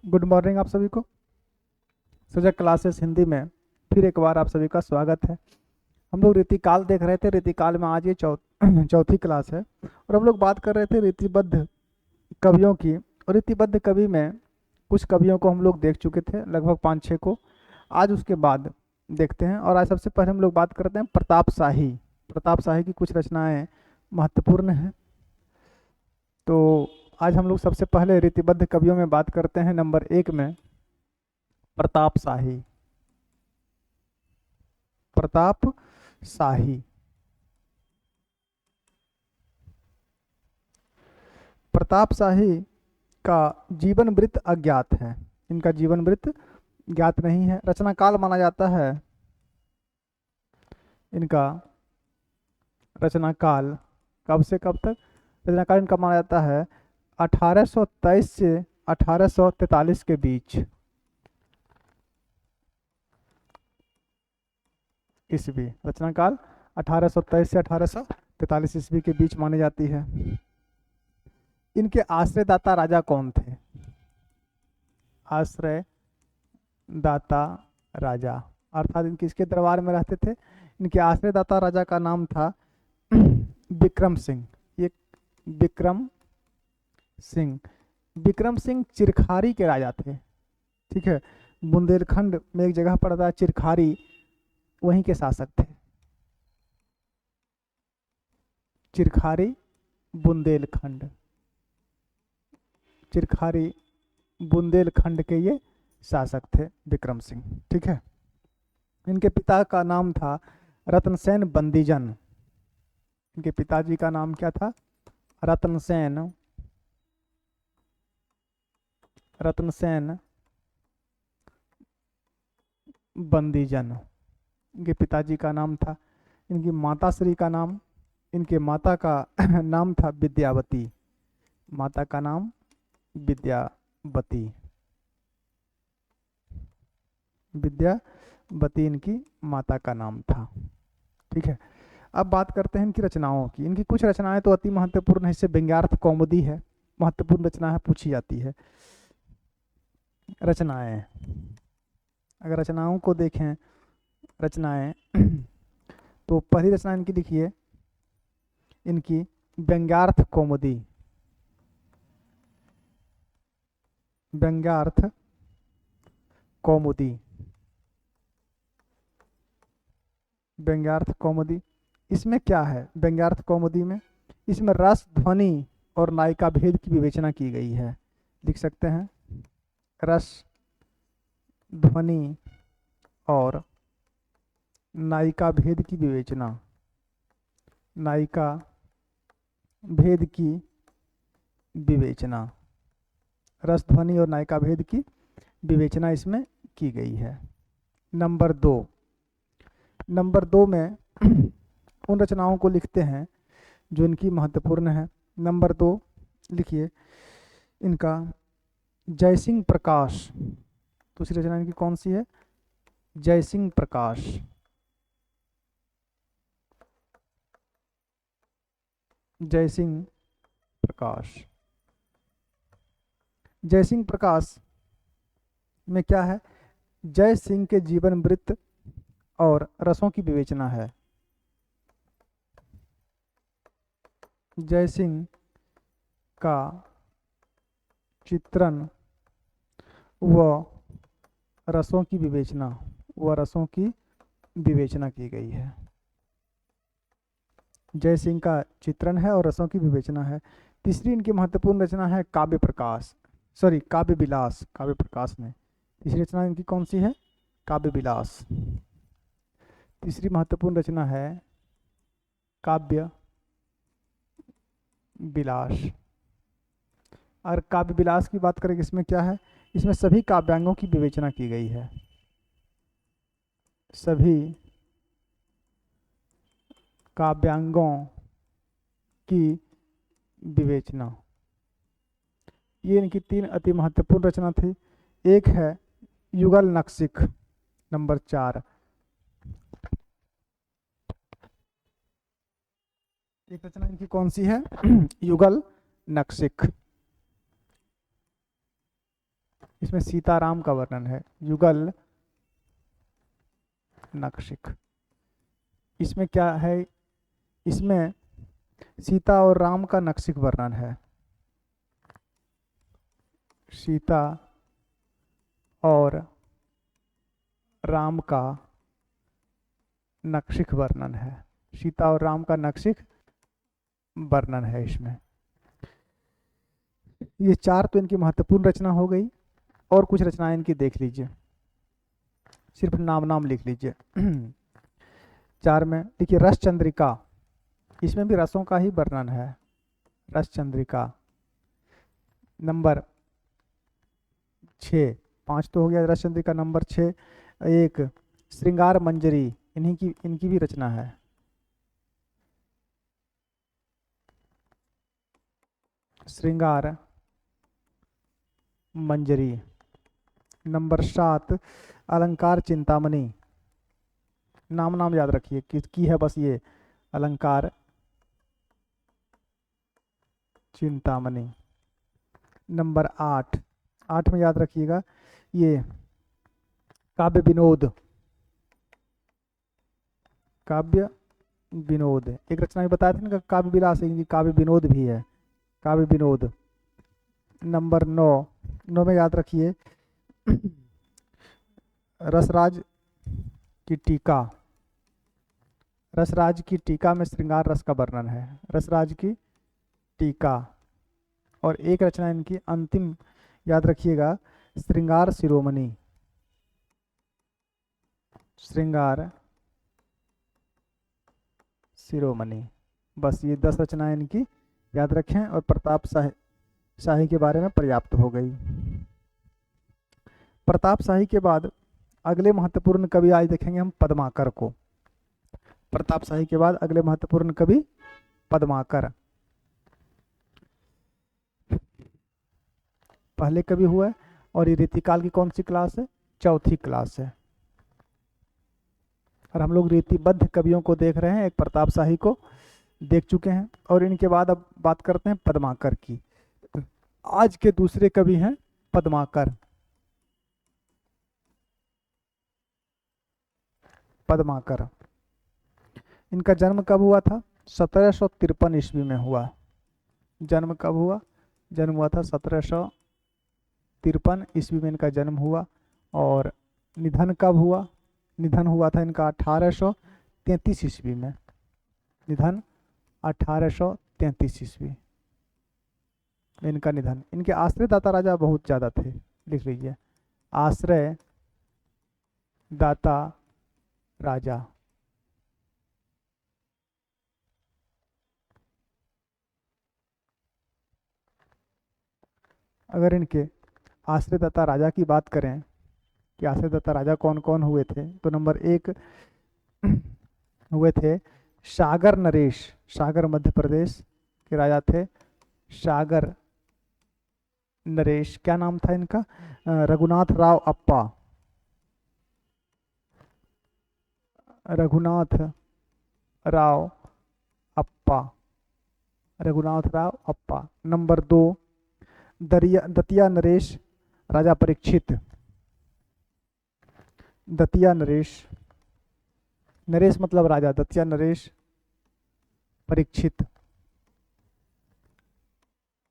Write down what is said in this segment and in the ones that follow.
Good morning आप सभी को। सजग क्लासेस हिंदी में फिर एक बार आप सभी का स्वागत है। हम लोग रीतिकाल देख रहे थे। रीतिकाल में आज ये चौथी क्लास है और हम लोग बात कर रहे थे रीतिबद्ध कवियों की। और रीतिबद्ध कवि में कुछ कवियों को हम लोग देख चुके थे, लगभग 5-6 को। आज उसके बाद देखते हैं। और आज सबसे पहले हम लोग बात करते हैं प्रताप शाही। प्रताप शाही की कुछ रचनाएं महत्वपूर्ण हैं। तो आज हम लोग सबसे पहले रीतिबद्ध कवियों में बात करते हैं। नंबर 1 में प्रताप शाही। प्रताप शाही। प्रताप शाही का जीवन वृत्त अज्ञात है। इनका जीवन वृत्त ज्ञात नहीं है। रचना काल माना जाता है इनका। रचना काल कब से कब तक? रचना काल इनका माना जाता है 1823 से 1843 के बीच ईस्वी। रचना काल 1823 से 1843 ईस्वी के बीच मानी जाती है। इनके आश्रयदाता राजा कौन थे? आश्रय दाता राजा अर्थात इनके किसके दरबार में रहते थे? इनके आश्रयदाता राजा का नाम था विक्रम सिंह। ये विक्रम सिंह। विक्रम सिंह चिरखारी के राजा थे। ठीक है, बुंदेलखंड में एक जगह पड़ता है चिरखारी, वहीं के शासक थे। चिरखारी बुंदेलखंड। चिरखारी बुंदेलखंड के ये शासक थे विक्रम सिंह। ठीक है। इनके पिता का नाम था रत्नसेन बंदीजन। इनके पिताजी का नाम क्या था? रत्नसेन। रत्नसेन बंदीजन इनके पिताजी का नाम था। इनकी माता श्री का नाम, इनके माता का नाम था विद्यावती। माता का नाम विद्यावती। विद्यावती इनकी माता का नाम था। ठीक है। अब बात करते हैं इनकी रचनाओं की। इनकी कुछ रचनाएं तो अति महत्वपूर्ण है। इससे व्यंग्यार्थ कौमुदी है, महत्वपूर्ण रचना है, पूछी जाती है। रचनाएं, अगर रचनाओं को देखें, रचनाएं तो पहली रचना इनकी लिखिए, इनकी व्यंग्यार्थ कौमुदी। व्यंग्यार्थ कौमुदी। व्यंग्यार्थ कौमुदी। इसमें क्या है व्यंग्यार्थ कौमुदी में? इसमें रस, ध्वनि और नायिका भेद की विवेचना की गई है। लिख सकते हैं रस, ध्वनि और नायिका भेद की विवेचना। नायिका भेद की विवेचना। रस, ध्वनि और नायिका भेद की विवेचना इसमें की गई है। नंबर 2। नंबर 2 में उन रचनाओं को लिखते हैं जो इनकी महत्वपूर्ण है। नंबर 2 लिखिए इनका जयसिंह प्रकाश। दूसरी रचना इनकी कौन सी है? जयसिंह प्रकाश। जयसिंह प्रकाश। जयसिंह प्रकाश में क्या है? जय सिंह के जीवन वृत्त और रसों की विवेचना है। जय सिंह का चित्रण व रसों की विवेचना, व रसों की विवेचना की गई है। जय सिंह का चित्रण है और रसों की विवेचना है। तीसरी इनकी महत्वपूर्ण रचना है काव्य प्रकाश, सॉरी काव्य विलास। काव्य प्रकाश में तीसरी रचना इनकी कौन सी है? काव्य विलास। तीसरी महत्वपूर्ण रचना है काव्य विलास। और काव्य विलास की बात करें, इसमें क्या है? इसमें सभी काव्यांगों की विवेचना की गई है। सभी काव्यांगों की विवेचना। ये इनकी 3 अति महत्वपूर्ण रचना थी। एक है युगल नक्शिक, नंबर 4। एक रचना इनकी कौन सी है? युगल नक्शिक। इसमें सीताराम का वर्णन है, युगल नखशिख। इसमें क्या है, इसमें सीता और राम का नखशिख वर्णन है, सीता और राम का नखशिख वर्णन है, सीता और राम का नखशिख वर्णन है इसमें। ये चार तो इनकी महत्वपूर्ण रचना हो गई, और कुछ रचनाएं इनकी देख लीजिए, सिर्फ नाम नाम लिख लीजिए। चार में देखिए रस चंद्रिका, इसमें भी रसों का ही वर्णन है, रस चंद्रिका। नंबर 6, 5 तो हो गया रस चंद्रिका। नंबर 6 एक श्रृंगार मंजरी, इनकी भी रचना है। श्रृंगार मंजरी। नंबर 7 अलंकार चिंतामणि, नाम नाम याद रखिए किसकी है बस ये, अलंकार चिंतामणि। नंबर 8 में याद रखिएगा ये काव्य विनोद, काव्य विनोद। एक रचना भी बताया था ना काव्य विलास, काव्य विनोद भी है, काव्य विनोद। नंबर 9 में याद रखिए रसराज की टीका, रसराज की टीका में श्रृंगार रस का वर्णन है, रसराज की टीका। और एक रचना इनकी अंतिम याद रखिएगा श्रृंगार शिरोमणि, श्रृंगार शिरोमणि। बस ये 10 रचनाएं इनकी याद रखें, और प्रताप शाही के बारे में पर्याप्त हो गई। प्रताप शाही के बाद अगले महत्वपूर्ण कवि आज देखेंगे हम पद्माकर को। प्रताप शाही के बाद अगले महत्वपूर्ण कवि पद्माकर। पहले कवि हुआ है, और ये रीतिकाल की कौन सी क्लास है, चौथी क्लास है। और हम लोग रीतिबद्ध कवियों को देख रहे हैं, एक प्रताप शाही को देख चुके हैं, और इनके बाद अब बात करते हैं पद्माकर की। आज के दूसरे कवि हैं पद्माकर। पद्माकर, इनका जन्म कब हुआ था, 1753 ईस्वी में हुआ। जन्म कब हुआ, जन्म हुआ था 1753 ईस्वी में इनका जन्म हुआ। और निधन कब हुआ, निधन हुआ था इनका 1833 ईस्वी में, निधन 1833 ईस्वी में इनका निधन। इनके आश्रय दाता राजा बहुत ज़्यादा थे, लिख लीजिए आश्रय दाता राजा। अगर इनके आश्रयदाता राजा की बात करें कि आश्रयदाता राजा कौन कौन हुए थे, तो नंबर 1 हुए थे सागर नरेश, सागर मध्य प्रदेश के राजा थे सागर नरेश। क्या नाम था इनका, रघुनाथ राव अप्पा, रघुनाथ राव अप्पा, रघुनाथ राव अप्पा। नंबर 2 दतिया नरेश राजा परीक्षित, दतिया नरेश, नरेश मतलब राजा, दतिया नरेश परीक्षित,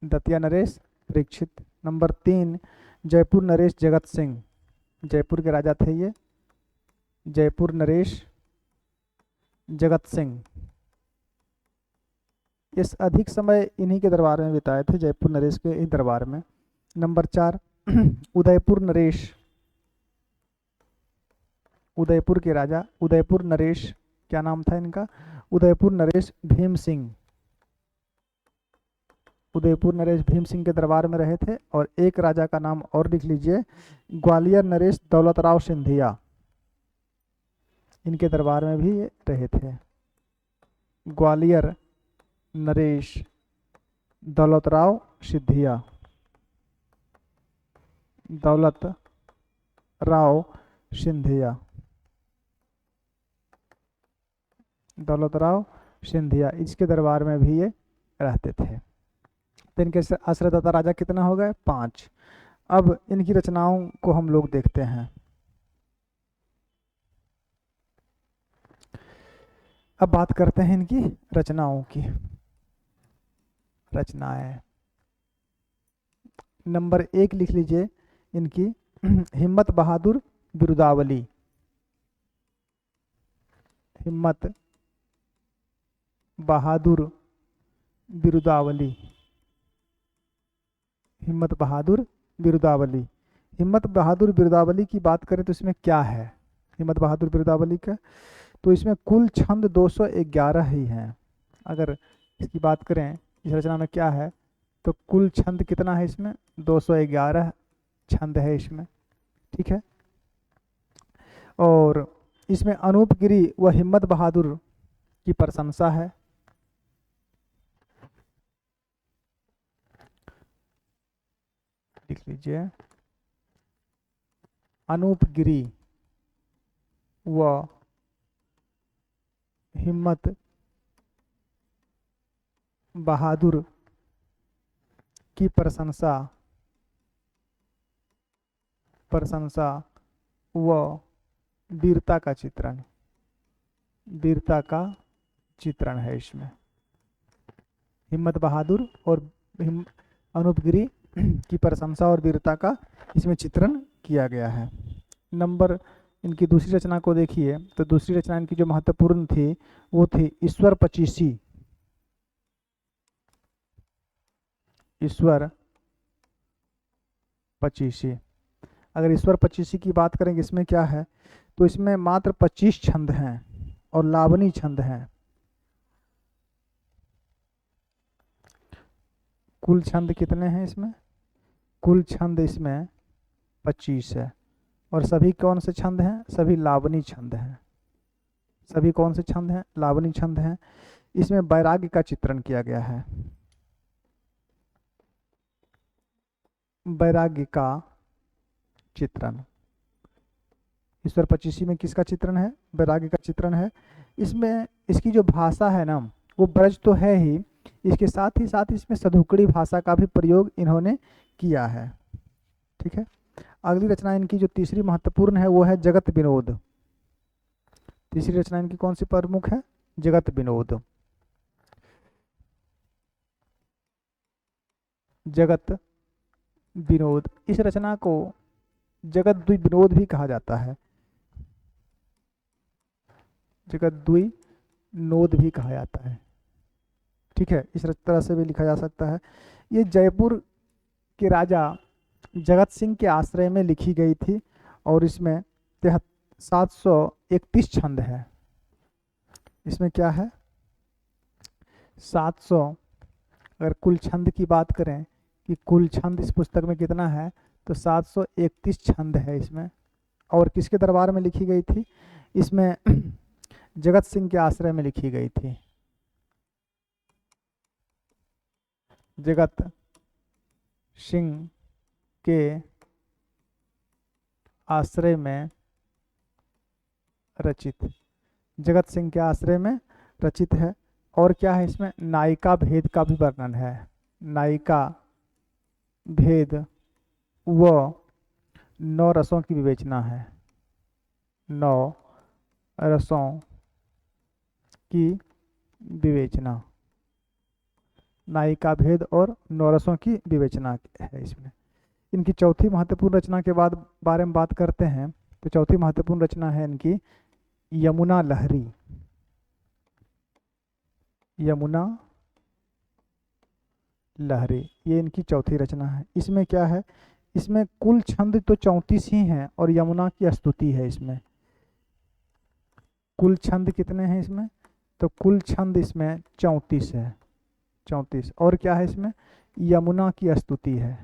दतिया नरेश परीक्षित। नंबर 3 जयपुर नरेश जगत सिंह, जयपुर के राजा थे ये, जयपुर नरेश जगत सिंह। इस अधिक समय इन्हीं के दरबार में बिताए थे, जयपुर नरेश के ही दरबार में। नंबर 4 उदयपुर नरेश, उदयपुर के राजा उदयपुर नरेश, क्या नाम था इनका, उदयपुर नरेश भीम सिंह, उदयपुर नरेश भीम सिंह के दरबार में रहे थे। और एक राजा का नाम और लिख लीजिए, ग्वालियर नरेश दौलतराव सिंधिया, इनके दरबार में भी ये रहे थे। ग्वालियर नरेश दौलतराव सिंधिया, दौलत राव सिंधिया, दौलतराव सिंधिया, इसके दरबार में भी ये रहते थे। तो इनके आश्रयदाता राजा कितना हो गए, 5। अब इनकी रचनाओं को हम लोग देखते हैं। अब बात करते हैं इनकी रचनाओं की। रचनाएं नंबर 1 लिख लीजिए इनकी हिम्मत बहादुर बिरुदावली। हिम्मत बहादुर बिरुदावली। हिम्मत बहादुर बिरुदावली। हिम्मत बहादुर बिरुदावली की बात करें तो इसमें क्या है, हिम्मत बहादुर बिरुदावली का, तो इसमें कुल छंद 211 ही हैं। अगर इसकी बात करें इस रचना में क्या है, तो कुल छंद कितना है इसमें, 211 छंद है इसमें। ठीक है। और इसमें अनूप गिरी व हिम्मत बहादुर की प्रशंसा है। लिख लीजिए अनूप गिरी व हिम्मत बहादुर की प्रशंसा व वीरता का चित्रण, वीरता का चित्रण है इसमें। हिम्मत बहादुर और अनूप गिरी की प्रशंसा और वीरता का इसमें चित्रण किया गया है। नंबर इनकी दूसरी रचना को देखिए, तो दूसरी रचना इनकी जो महत्वपूर्ण थी वो थी ईश्वर पचीसी। ईश्वर पचीसी। अगर ईश्वर पचीसी की बात करेंगे इसमें क्या है, तो इसमें मात्र 25 छंद हैं और लावनी छंद हैं। कुल छंद कितने हैं इसमें, कुल छंद इसमें 25 है और सभी कौन से छंद हैं, सभी लावनी छंद हैं। सभी कौन से छंद हैं, लावनी छंद हैं। इसमें वैराग्य का चित्रण किया गया है, वैराग्य का चित्रण। ईश्वर पचीसी में किसका चित्रण है, वैराग्य का चित्रण है। इसमें इसकी जो भाषा है ना वो ब्रज तो है ही, इसके साथ ही साथ इसमें सधुकड़ी भाषा का भी प्रयोग इन्होंने किया है। ठीक है। अगली रचना इनकी जो तीसरी महत्वपूर्ण है वो है जगत विनोद। तीसरी रचना इनकी कौन सी प्रमुख है, जगत विनोद। जगत विनोद, इस रचना को जगत द्वि विनोद भी कहा जाता है, जगत द्वि नोद भी कहा जाता है। ठीक है, इस तरह से भी लिखा जा सकता है। ये जयपुर के राजा जगत सिंह के आश्रय में लिखी गई थी और इसमें 731 छंद है। इसमें क्या है 700, अगर कुल छंद की बात करें कि कुल छंद इस पुस्तक में कितना है, तो 731 छंद है इसमें। और किसके दरबार में लिखी गई थी, इसमें जगत सिंह के आश्रय में लिखी गई थी। जगत सिंह के आश्रय में रचित, जगत सिंह के आश्रय में रचित है। और क्या है इसमें, नायिका भेद का भी वर्णन है। नायिका भेद व 9 रसों की विवेचना है, 9 रसों की विवेचना, नायिका भेद और 9 रसों की विवेचना है इसमें। इनकी चौथी महत्वपूर्ण रचना के बाद बारे में बात करते हैं, तो चौथी महत्वपूर्ण रचना है इनकी यमुना लहरी। यमुना लहरी, ये इनकी चौथी रचना है। इसमें क्या है, इसमें कुल छंद तो 34 ही हैं और यमुना की स्तुति है इसमें। कुल छंद कितने हैं इसमें, तो कुल छंद इसमें 34 है, 34। और क्या है इसमें, यमुना की स्तुति है,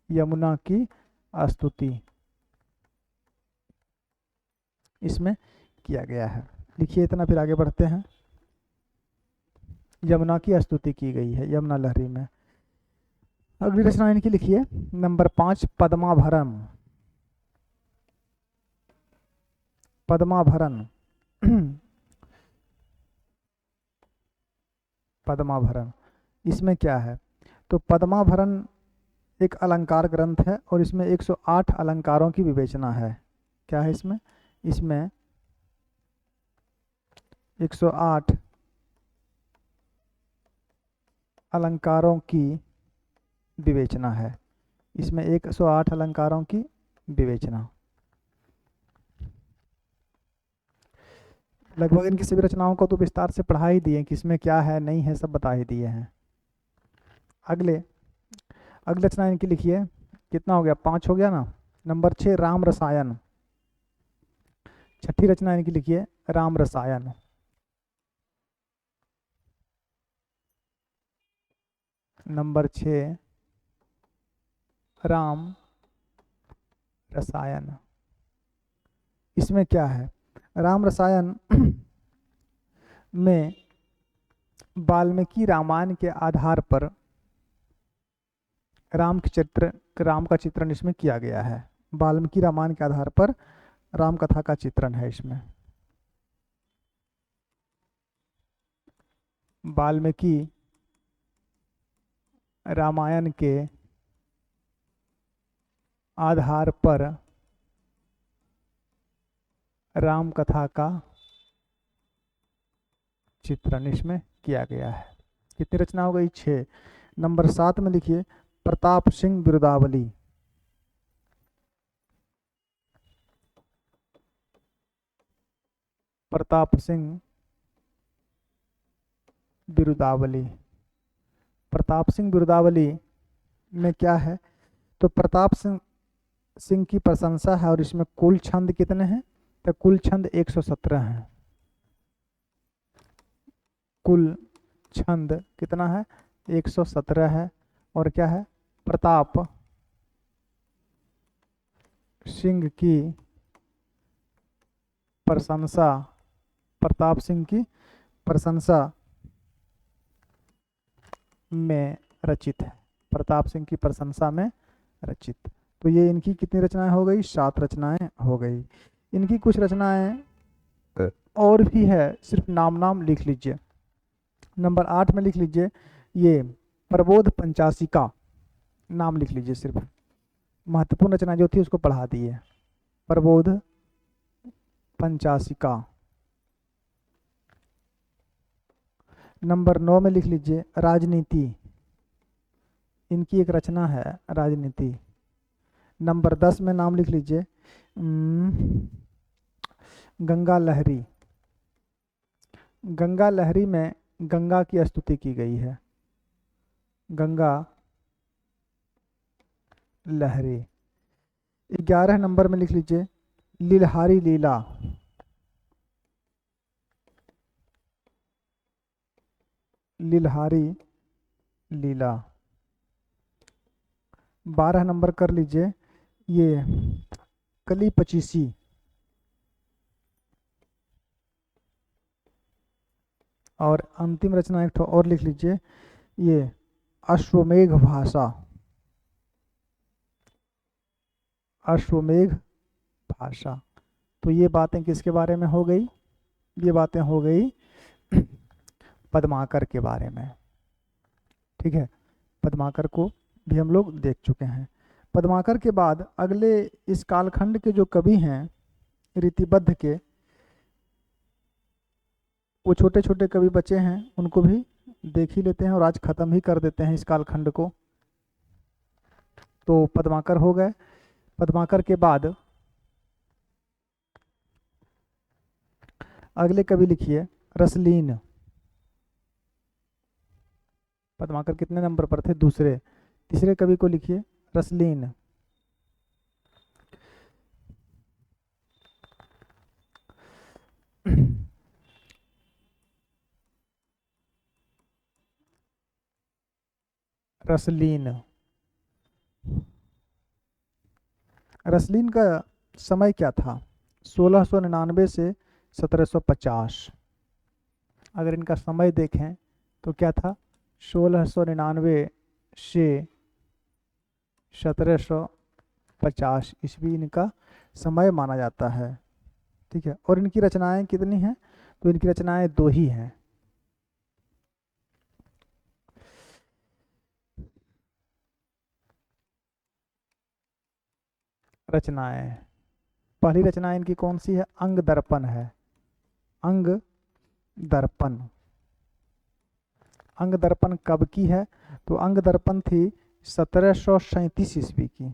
यमुना की स्तुति इसमें किया गया है। लिखिए इतना, फिर आगे बढ़ते हैं। यमुना की स्तुति की गई है यमुना लहरी में। अगली रचना इनकी लिखिए नंबर 5 पद्माभरण। पद्माभरण पद्माभरण, इसमें क्या है, तो पद्माभरण एक अलंकार ग्रंथ है और इसमें 108 अलंकारों की विवेचना है। क्या है इसमें? इसमें 108 अलंकारों की विवेचना है। इसमें 108 अलंकारों की विवेचना। लगभग इनकी सभी रचनाओं को तो विस्तार से पढ़ा ही दिए कि इसमें क्या है नहीं है, सब बता ही दिए हैं। अगले अगली रचना इनकी लिखिए। कितना हो गया? 5 हो गया ना। नंबर 6 राम रसायन। छठी रचना इनकी लिखिए राम रसायन। नंबर 6 राम रसायन। इसमें क्या है? राम रसायन में वाल्मीकि रामायण के आधार पर राम का चित्रण इसमें किया गया है। वाल्मीकि रामायण के आधार पर राम कथा का चित्रण है इसमें। वाल्मीकि रामायण के आधार पर राम कथा का चित्रण इसमें किया गया है। कितनी रचना हो गई? 6। नंबर 7 में लिखिए प्रताप सिंह बिरुदावली। प्रताप सिंह बिरुदावली। प्रताप सिंह बिरुदावली में क्या है? तो प्रताप सिंह की प्रशंसा है और इसमें कुल छंद कितने हैं? तो कुल छंद 117 हैं। कुल छंद कितना है? 117 है। और क्या है? प्रताप सिंह की प्रशंसा, प्रताप सिंह की प्रशंसा में रचित है। प्रताप सिंह की प्रशंसा में रचित। तो ये इनकी कितनी रचनाएं हो गई? 7 रचनाएं हो गई। इनकी कुछ रचनाएं और भी है, सिर्फ नाम नाम लिख लीजिए। नंबर 8 में लिख लीजिए ये प्रबोध पंचाशिका। नाम लिख लीजिए, सिर्फ महत्वपूर्ण रचना जो थी उसको पढ़ा दी है। प्रबोध पंचाशिका। नंबर 9 में लिख लीजिए राजनीति। इनकी एक रचना है राजनीति। नंबर 10 में नाम लिख लीजिए गंगा लहरी। गंगा लहरी में गंगा की स्तुति की गई है। गंगा लहरी। 11 नंबर में लिख लीजिए लीलहारी लीला। लीलहारी लीला। 12 नंबर कर लीजिए ये कली पचीसी। और अंतिम रचना एक और लिख लीजिए ये अश्वमेघ भाषा। अश्वमेघ भाषा। तो ये बातें किसके बारे में हो गई? ये बातें हो गई पद्माकर के बारे में। ठीक है, पद्माकर को भी हम लोग देख चुके हैं। पद्माकर के बाद अगले इस कालखंड के जो कवि हैं रीतिबद्ध के, वो छोटे छोटे कवि बचे हैं, उनको भी देख ही लेते हैं और आज खत्म ही कर देते हैं इस कालखंड को। तो पद्माकर हो गए। पद्माकर के बाद अगले कवि लिखिए रसलीन। पद्माकर कितने नंबर पर थे? दूसरे। तीसरे कवि को लिखिए रसलीन। रसलीन। रसलीन का समय क्या था? 1699 से 1750। अगर इनका समय देखें तो क्या था? 1699 से 1750 ईस्वी इनका समय माना जाता है। ठीक है, और इनकी रचनाएं कितनी हैं? तो इनकी रचनाएं 2 ही हैं। रचनाएं। पहली रचना इनकी कौन सी है? अंग दर्पण है। अंग दर्पण। अंग दर्पण कब की है? तो अंग दर्पण थी 1737 ईस्वी की।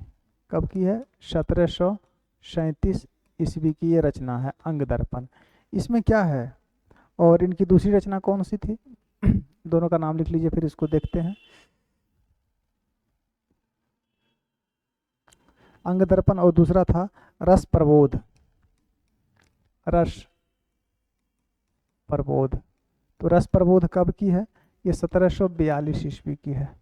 कब की है? 1737 ईस्वी की ये रचना है अंग दर्पण। इसमें क्या है? और इनकी दूसरी रचना कौन सी थी? दोनों का नाम लिख लीजिए, फिर इसको देखते हैं। अंग दर्पण और दूसरा था रस प्रबोध। रस प्रबोध। तो रस प्रबोध कब की है? ये 1742 ईस्वी की है।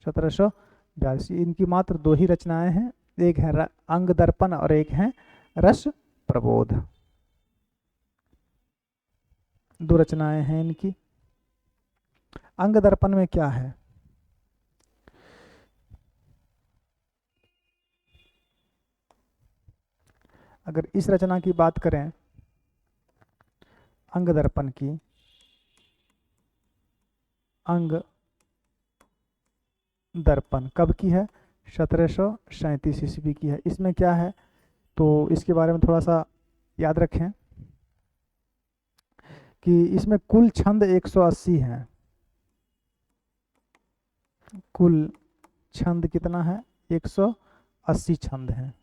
1742। इनकी मात्र दो ही रचनाएं हैं, एक है अंग दर्पण और एक है रस प्रबोध। दो रचनाएं हैं इनकी। अंग दर्पण में क्या है? अगर इस रचना की बात करें, अंग दर्पण की, अंग दर्पण कब की है? 1737 ईस्वी की है। इसमें क्या है तो इसके बारे में थोड़ा सा याद रखें कि इसमें कुल छंद 180 हैं। कुल छंद कितना है? 180 छंद हैं।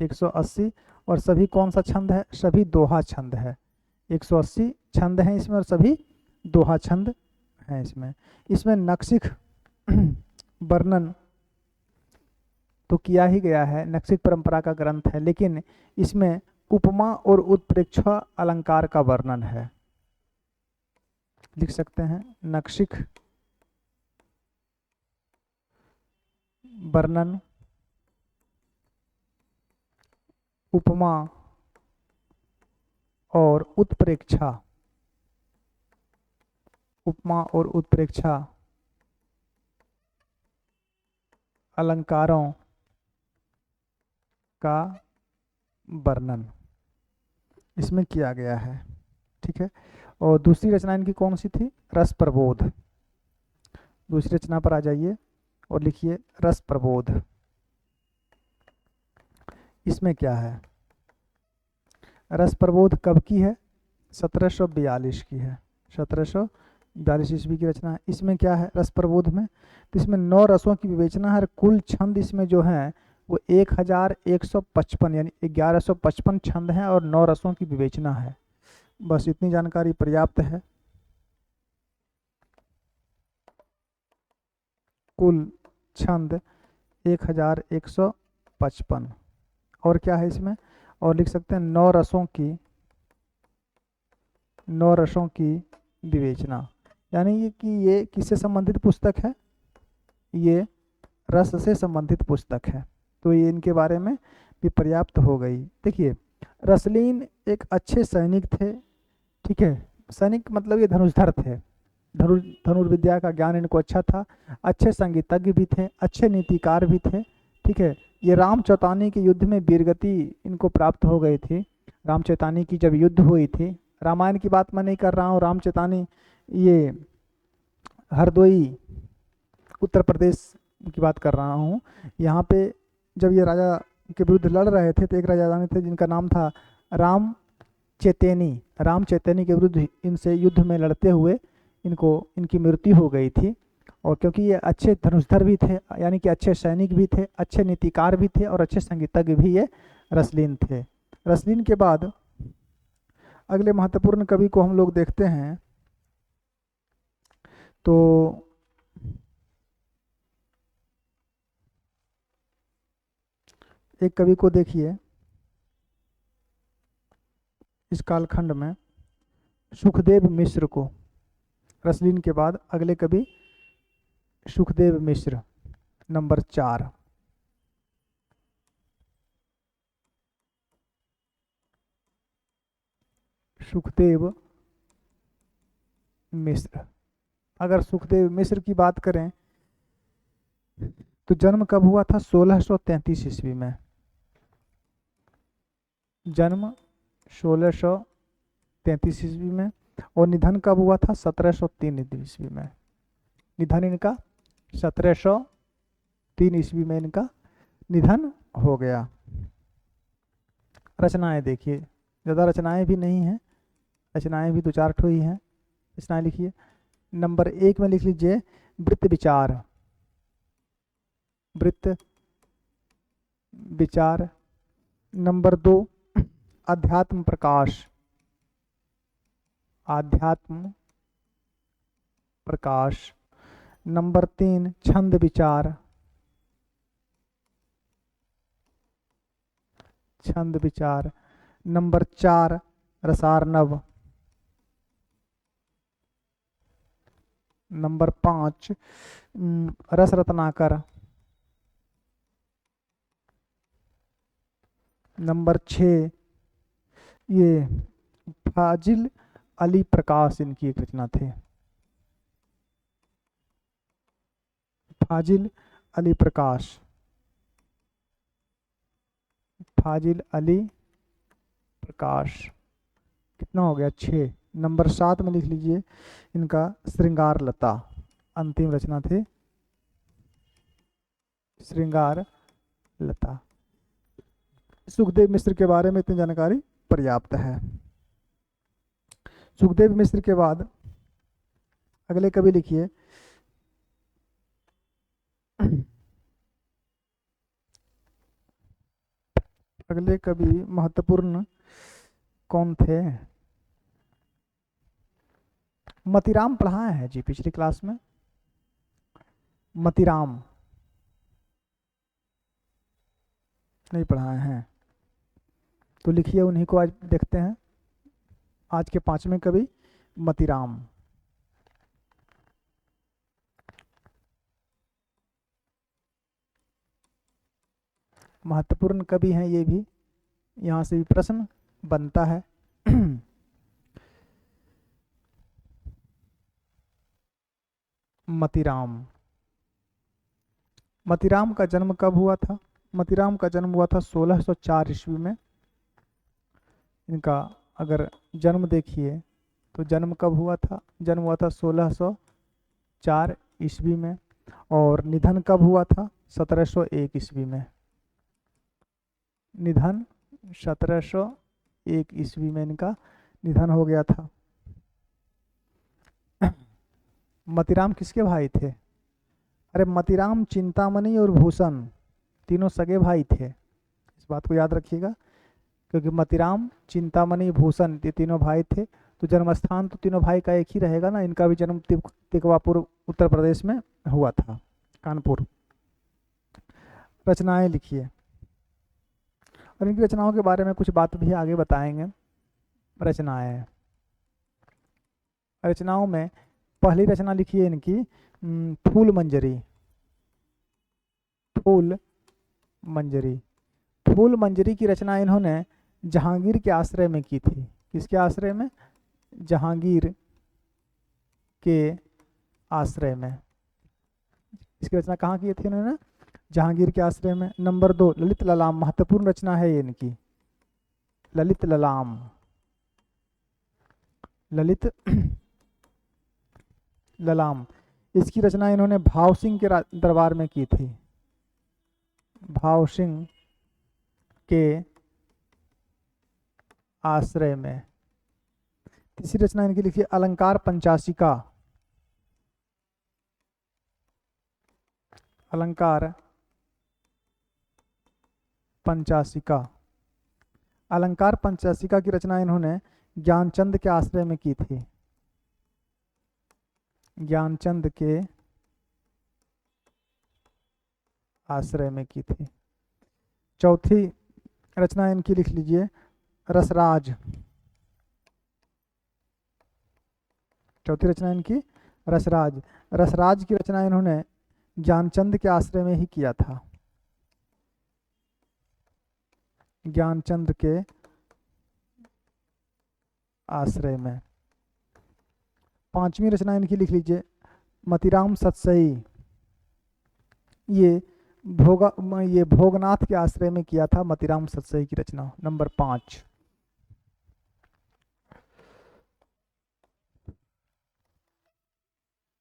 180। और सभी कौन सा छंद है? सभी दोहा छंद है। 180 छंद हैं इसमें और सभी दोहा छंद हैं इसमें। इसमें नक्सिक वर्णन तो किया ही गया है, नक्सिक परंपरा का ग्रंथ है, लेकिन इसमें उपमा और उत्प्रेक्षा अलंकार का वर्णन है। लिख सकते हैं नक्सिक वर्णन, उपमा और उत्प्रेक्षा। उपमा और उत्प्रेक्षा अलंकारों का वर्णन इसमें किया गया है। ठीक है। और दूसरी रचना इनकी कौन सी थी? रस प्रबोध। दूसरी रचना पर आ जाइए और लिखिए रस प्रबोध। इसमें क्या है? रस प्रबोध कब की है? 1742 की है। 1742 ईस्वी की रचना है। इसमें क्या है रस प्रबोध में? तो इसमें 9 रसों की विवेचना है। कुल छंद इसमें जो है वो 1155 यानी 1155 छंद हैं और 9 रसों की विवेचना है। बस इतनी जानकारी पर्याप्त है। कुल छंद 1155। और क्या है इसमें? और लिख सकते हैं 9 रसों की, 9 रसों की विवेचना। यानी ये कि ये किससे संबंधित पुस्तक है? ये रस से संबंधित पुस्तक है। तो ये इनके बारे में भी पर्याप्त हो गई। देखिए रसलीन एक अच्छे सैनिक थे। ठीक है। सैनिक मतलब ये धनुर्धर थे। धनुर्विद्या का ज्ञान इनको अच्छा था। अच्छे संगीतज्ञ भी थे, अच्छे नीतिकार भी थे। ठीक है। ये राम चौतानी के युद्ध में वीरगति इनको प्राप्त हो गई थी। राम चौतानी की जब युद्ध हुई थी, रामायण की बात मैं नहीं कर रहा हूँ, राम चौतानी ये हरदोई उत्तर प्रदेश की बात कर रहा हूँ। यहाँ पे जब ये राजा के विरुद्ध लड़ रहे थे तो एक राजा थे जिनका नाम था राम चैतन्य। राम चैतन्य के विरुद्ध इनसे युद्ध में लड़ते हुए इनकी मृत्यु हो गई थी। और क्योंकि ये अच्छे धनुषधर भी थे, यानी कि अच्छे सैनिक भी थे, अच्छे नीतिकार भी थे और अच्छे संगीतज्ञ भी ये रसलीन थे। रसलीन के बाद अगले महत्वपूर्ण कवि को हम लोग देखते हैं तो एक कवि को देखिए इस कालखंड में, सुखदेव मिश्र को। रसलीन के बाद अगले कवि सुखदेव मिश्र, नंबर 4। सुखदेव मिश्र। अगर सुखदेव मिश्र की बात करें तो जन्म कब हुआ था? 1633 ईस्वी में। जन्म 1633 ईस्वी में। और निधन कब हुआ था? 1703 ईस्वी में। निधन इनका 1703 ईस्वी में इनका निधन हो गया। रचनाएं देखिए, ज़्यादा रचनाएं भी नहीं हैं, रचनाएं भी दो चार ठो ही हैं। रचनाएं लिखिए। नंबर 1 में लिख लीजिए वृत्त विचार, वृत्त विचार। नंबर 2 अध्यात्म प्रकाश, आध्यात्म प्रकाश। नंबर 3 छंद विचार, छंद विचार। नंबर 4 रसार्णव। नंबर 5 रस रत्नाकर। नंबर 6 ये फाजिल अली प्रकाश, इनकी एक रचना थे, फाजिल अली प्रकाश, फाजिल अली प्रकाश। कितना हो गया? 6। नंबर 7 में लिख लीजिए इनका श्रृंगार लता, अंतिम रचना थे श्रृंगार लता। सुखदेव मिश्र के बारे में इतनी जानकारी पर्याप्त है। सुखदेव मिश्र के बाद अगले कवि लिखिए अगले कवि महत्वपूर्ण कौन थे? मतीराम पढ़ाए हैं जी पिछली क्लास में, मतीराम नहीं पढ़ाए हैं तो लिखिए उन्हीं को आज देखते हैं। आज के 5वें कवि मतीराम। महत्वपूर्ण कवि हैं ये भी, यहाँ से भी प्रश्न बनता है। मतीराम, मतीराम का जन्म कब हुआ था? मतीराम का जन्म हुआ था 1604 ईस्वी में। इनका अगर जन्म देखिए तो जन्म कब हुआ था? जन्म हुआ था 1604 ईस्वी में। और निधन कब हुआ था? 1701 ईस्वी में। निधन 1701 ईस्वी में इनका निधन हो गया था। मतीराम किसके भाई थे? अरे मतीराम चिंतामणि और भूषण तीनों सगे भाई थे, इस बात को याद रखिएगा। क्योंकि मतीराम, चिंतामणि, भूषण ये तीनों भाई थे, तो जन्म स्थान तो तीनों भाई का एक ही रहेगा ना। इनका भी जन्म तिकवापुर उत्तर प्रदेश में हुआ था, कानपुर। रचनाएं लिखिए और इनकी रचनाओं के बारे में कुछ बात भी आगे बताएंगे। रचनाएं, रचनाओं में पहली रचना लिखिए इनकी फूल मंजरी। फूल मंजरी, फूल मंजरी की रचना इन्होंने जहांगीर के आश्रय में की थी। किसके आश्रय में? जहांगीर के आश्रय में। इसकी रचना कहाँ की थी इन्होंने? जहांगीर के आश्रय में। नंबर 2 ललित ललाम, महत्वपूर्ण रचना है ये इनकी, ललित ललाम। ललित ललाम, इसकी रचना इन्होंने भाव सिंह के दरबार में की थी, भाव सिंह के आश्रय में। तीसरी रचना इनकी लिखी अलंकार पंचाशिका, अलंकार पंचाशिका। अलंकार पंचाशिका की रचना इन्होंने ज्ञानचंद के आश्रय में की थी, ज्ञानचंद के आश्रय में की थी। चौथी रचना इनकी लिख लीजिए रसराज। चौथी रचना इनकी रसराज। रसराज की रचना इन्होंने ज्ञानचंद के आश्रय में ही किया था, ज्ञानचंद के आश्रय में। पांचवी रचना इनकी लिख लीजिए मतीराम सतसई। ये भोगनाथ के आश्रय में किया था, मतीराम सतसई की रचना। नंबर 5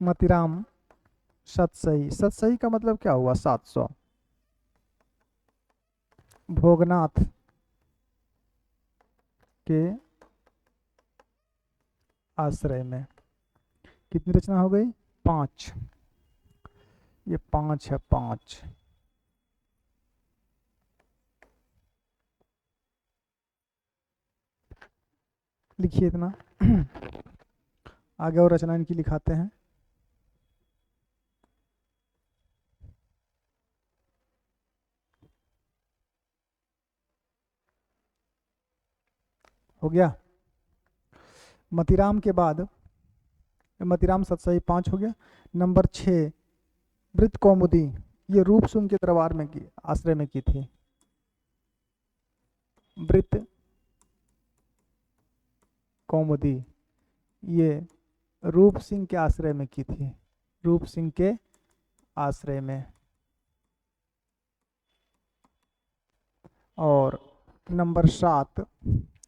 मतीराम सतसई। सतसई का मतलब क्या हुआ? 700। भोगनाथ के आश्रय में। कितनी रचना हो गई? 5। ये 5 है, 5। लिखिए इतना। आगे और रचना इनकी लिखाते हैं। हो गया। मतीराम के बाद, मतीराम सतसई 5 हो गया। नंबर 6 वृत्त कौमुदी, ये रूप सुंग के दरबार में की, आश्रय में की थी। वृत्त कौमुदी ये रूप सिंह के आश्रय में की थी, रूप सिंह के आश्रय में। और नंबर 7,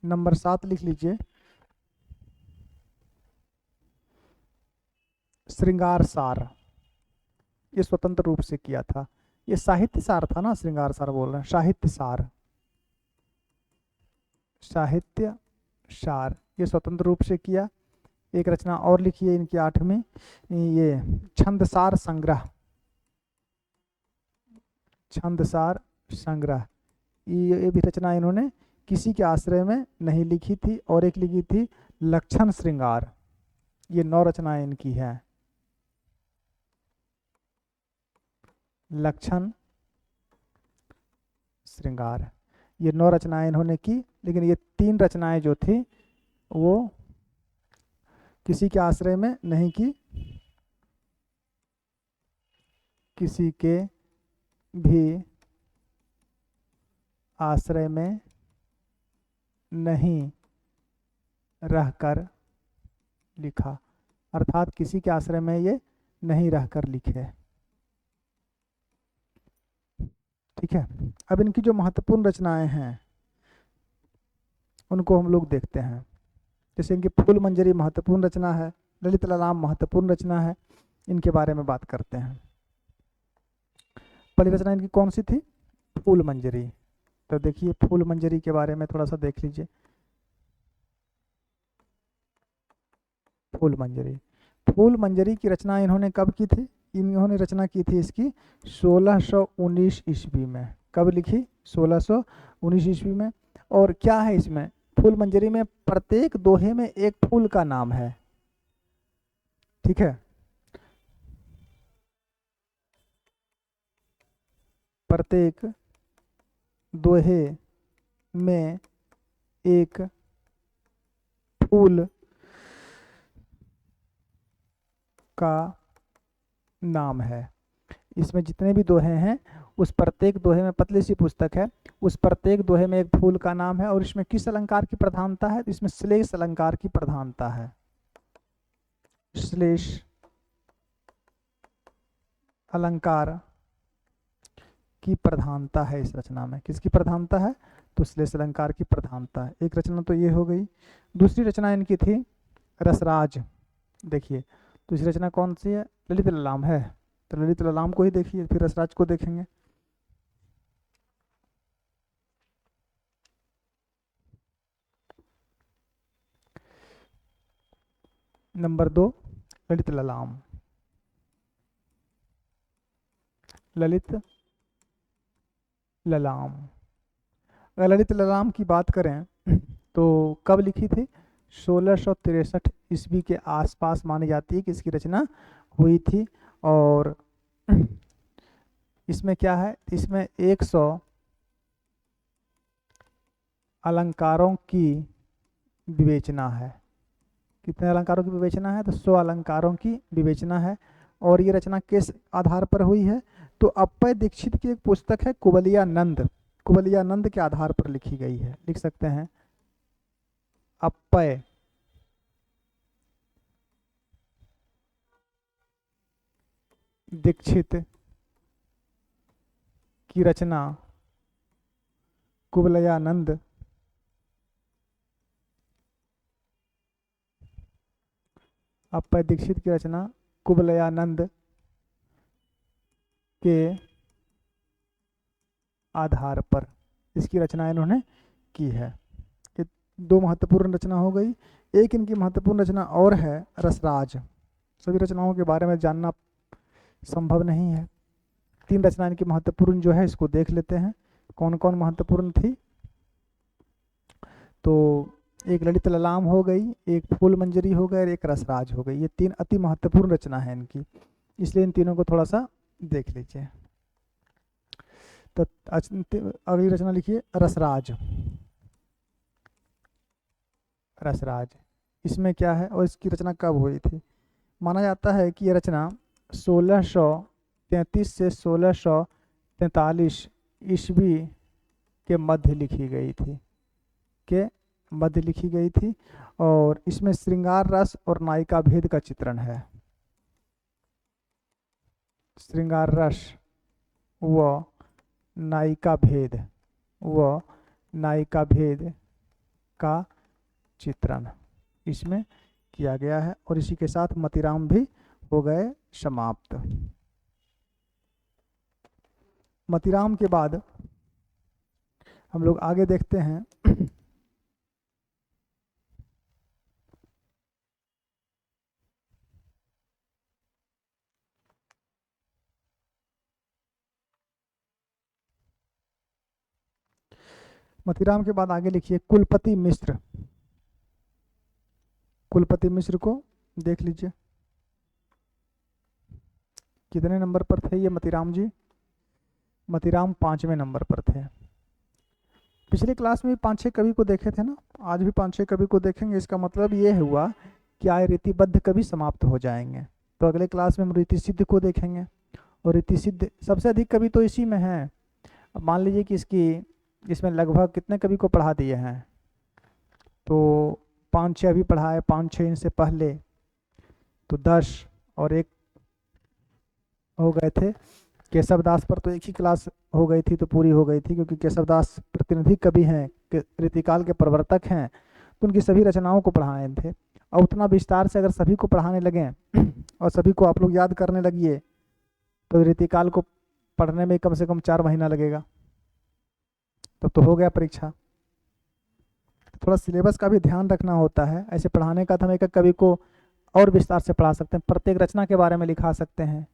नंबर 7 लिख लीजिए, श्रृंगार सार, ये स्वतंत्र रूप से किया था। ये साहित्य सार था ना, श्रृंगार सार बोल रहे हैं, साहित्य सार, साहित्य सार, ये स्वतंत्र रूप से किया। एक रचना और लिखिए इनकी 8वीं, ये छंदसार संग्रह, छंदसार संग्रह, ये भी रचना इन्होंने किसी के आश्रय में नहीं लिखी थी। और एक लिखी थी लक्षण श्रृंगार, ये 9 रचनाएं इनकी है। लक्षण श्रृंगार, ये 9 रचनाएं इन्होंने की, लेकिन ये 3 रचनाएं जो थी वो किसी के आश्रय में नहीं की, किसी के भी आश्रय में नहीं रहकर लिखा, अर्थात किसी के आश्रय में ये नहीं रहकर लिखे। ठीक है। अब इनकी जो महत्वपूर्ण रचनाएं हैं उनको हम लोग देखते हैं। जैसे इनकी फूल मंजरी महत्वपूर्ण रचना है, ललित ललाम महत्वपूर्ण रचना है, इनके बारे में बात करते हैं। पहली रचना इनकी कौन सी थी? फूल मंजरी। तो देखिए फूल मंजरी के बारे में थोड़ा सा देख लीजिए। फूल मंजरी, फूल मंजरी की रचना इन्होंने कब की थी? इन्होंने रचना की थी इसकी 1619 ईस्वी में। कब लिखी? 1619 ईस्वी में। और क्या है इसमें? फूल मंजरी में प्रत्येक दोहे में एक फूल का नाम है। ठीक है, प्रत्येक दोहे में एक फूल का नाम है। इसमें जितने भी दोहे हैं उस प्रत्येक दोहे में, पतली सी पुस्तक है, उस प्रत्येक दोहे में एक फूल का नाम है। और इसमें किस अलंकार की प्रधानता है? इसमें श्लेष अलंकार की प्रधानता है। श्लेष अलंकार की प्रधानता है इस रचना में। किसकी प्रधानता है? तो श्लेष अलंकार की प्रधानता है। एक रचना तो ये हो गई। दूसरी रचना इनकी थी रसराज। देखिए दूसरी रचना कौन सी है? ललित ललाम है, तो ललित ललाम को ही देखिए, फिर रसराज को देखेंगे। नंबर 2 ललित ललाम, ललित ललाम। अगर ललित ललाम की बात करें तो कब लिखी थी? 1663 ईस्वी के आसपास मानी जाती है कि इसकी रचना हुई थी। और इसमें क्या है? इसमें 100 अलंकारों की विवेचना है। कितने अलंकारों की विवेचना है? तो 100 अलंकारों की विवेचना है। और ये रचना किस आधार पर हुई है? तो अप्पय दीक्षित की एक पुस्तक है कुवलिया नंद, कुवलिया नंद के आधार पर लिखी गई है। लिख सकते हैं अप्पय दीक्षित की रचना कुवलयानंद अप्पय दीक्षित की रचना कुवलयानंद के आधार पर इसकी रचना इन्होंने की है। दो महत्वपूर्ण रचना हो गई। एक इनकी महत्वपूर्ण रचना और है रसराज। सभी रचनाओं के बारे में जानना संभव नहीं है। तीन रचना इनकी महत्वपूर्ण जो है इसको देख लेते हैं कौन कौन महत्वपूर्ण थी। तो एक ललित ललाम हो गई, एक फूल मंजरी हो गई और एक रसराज हो गई। ये तीन अति महत्वपूर्ण रचना है इनकी, इसलिए इन तीनों को थोड़ा सा देख लीजिए। तो अगली रचना लिखिए रसराज। रसराज इसमें क्या है और इसकी रचना कब हुई थी? माना जाता है कि यह रचना 1633 से 1643 ईस्वी के मध्य लिखी गई थी, और इसमें श्रृंगार रस और नायिका भेद का चित्रण है। श्रृंगार रस व नायिका भेद का चित्रण इसमें किया गया है, और इसी के साथ मतिराम भी हो गए समाप्त। मतिराम के बाद हम लोग आगे देखते हैं मतिराम के बाद आगे लिखिए कुलपति मिश्र। कुलपति मिश्र को देख लीजिए कितने नंबर पर थे ये मतिराम जी? मतिराम 5वें नंबर पर थे। पिछले क्लास में 5-6 कवि को देखे थे ना, आज भी 5-6 कवि को देखेंगे। इसका मतलब ये हुआ कि आए रीतिबद्ध कवि समाप्त हो जाएंगे, तो अगले क्लास में हम रीति सिद्ध को देखेंगे, और रीति सिद्ध सबसे अधिक कवि तो इसी में हैं। अब मान लीजिए कि इसमें लगभग कितने कवि को पढ़ा दिए हैं, तो 5-6 अभी पढ़ाए, 5-6 इनसे पहले, तो 10 और एक हो गए थे। केशवदास पर तो एक ही क्लास हो गई थी तो पूरी हो गई थी, क्योंकि केशवदास प्रतिनिधि कवि हैं, रीतिकाल के प्रवर्तक हैं, तो उनकी सभी रचनाओं को पढ़ाए थे। और उतना विस्तार से अगर सभी को पढ़ाने लगे और सभी को आप लोग याद करने लगिए तो रीतिकाल को पढ़ने में कम से कम 4 महीना लगेगा, तब तो हो गया परीक्षा। थोड़ा सिलेबस का भी ध्यान रखना होता है। ऐसे पढ़ाने का तो हम एक कवि को और विस्तार से पढ़ा सकते हैं, प्रत्येक रचना के बारे में लिखा सकते हैं।